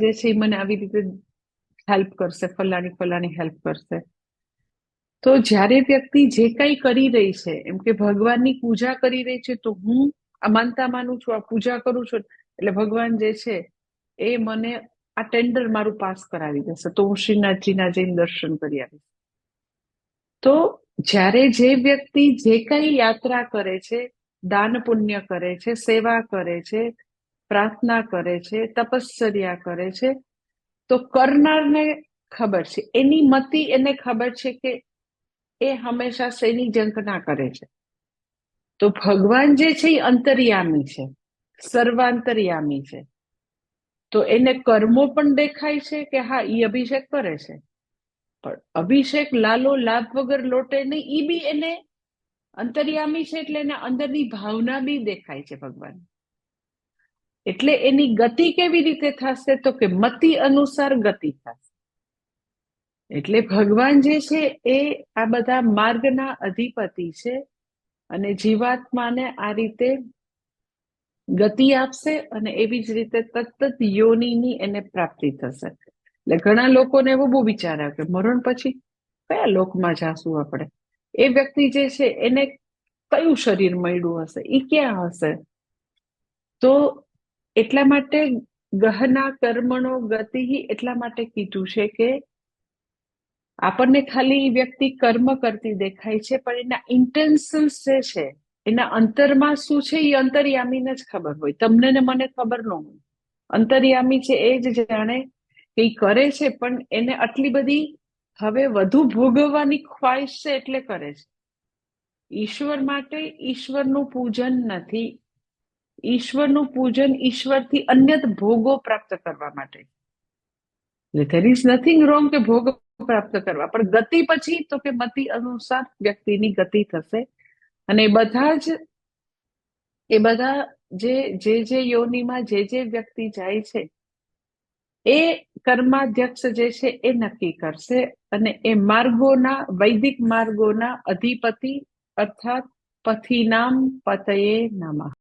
જે છે એ મને આવી રીતે હેલ્પ કરશે, ફલાણી હેલ્પ કરશે. તો જ્યારે વ્યક્તિ જે કઈ કરી રહી છે, એમ કે ભગવાનની પૂજા કરી રહી છે, તો હું આ માનતા માનું છું, આ પૂજા કરું છું, એટલે ભગવાન જે છે એ મને આ ટેન્ડર મારું પાસ કરાવી દેશે, તો હું શ્રીનાથજીના જઈને દર્શન કરી આવીશ. તો જ્યારે જે વ્યક્તિ જે કઈ યાત્રા કરે છે, દાન પુણ્ય કરે છે, સેવા કરે છે, પ્રાર્થના કરે છે, તપશ્ચર્યા કરે છે, તો કરનારને ખબર છે, એની મતિ એને ખબર છે કે એ હંમેશા શેની ઝંખના કરે છે. તો ભગવાન જે છે એ અંતર્યામી છે, સર્વાંતર્યામી છે. તો એને કર્મો પણ દેખાય છે કે હા ઈ અભિષેક કરે છે, પણ અભિષેક લાલો લાભ વગર લોટે નહીં, ઈ બી એને અંતર્યામી છે, એટલે એને અંદરની ભાવના બી દેખાય છે ભગવાન. એટલે એની ગતિ કેવી રીતે થશે, તો કે મતિ અનુસાર ગતિ થશે. એટલે ભગવાન જે છે એ આ બધા માર્ગના અધિપતિ છે, અને જીવાત્માને આ રીતે ગતિ આપશે, અને એવી જ રીતે તત્ત યોનિની એને પ્રાપ્તિ થશે. એટલે ઘણા લોકોને એવો બહુ વિચાર આવે કે મરણ પછી કયા લોકમાં જાશું આપણે, એ વ્યક્તિ જે છે એને કયું શરીર મળ્યું હશે, એ ક્યાં હશે. તો એટલા માટે ગહના કર્મણો ગતિ એટલા માટે કીધું છે કે આપણને ખાલી વ્યક્તિ કર્મ કરતી દેખાય છે, પણ એના ઇન્ટેન્શન્સ જે છે, એના અંતરમાં શું છે, એ અંતર્યામીને જ ખબર હોય. તમને ને મને ખબર ન હોય. અંતર્યામી છે એ જ જાણે કે એ કરે છે, પણ એને આટલી બધી હવે વધુ ભોગવવાની ખ્વાહિશ છે એટલે કરે છે. ઈશ્વર માટે ઈશ્વરનું પૂજન નથી. ઈશ્વરનું પૂજન ઈશ્વરથી અન્યત ભોગો પ્રાપ્ત કરવા માટે. ધેર ઇઝ નથિંગ રોંગ કે ભોગ પ્રાપ્ત કરવા, પણ ગતિ પછી તો કે મતિ અનુસાર વ્યક્તિની ગતિ થશે. અને એ બધા જે યોનિમાં જે વ્યક્તિ જાય છે, એ કર્માધ્યક્ષ જે છે એ નક્કી કરશે, અને એ માર્ગોના, વૈદિક માર્ગોના અધિપતિ અર્થાત પથિનામ પતયે નમઃ.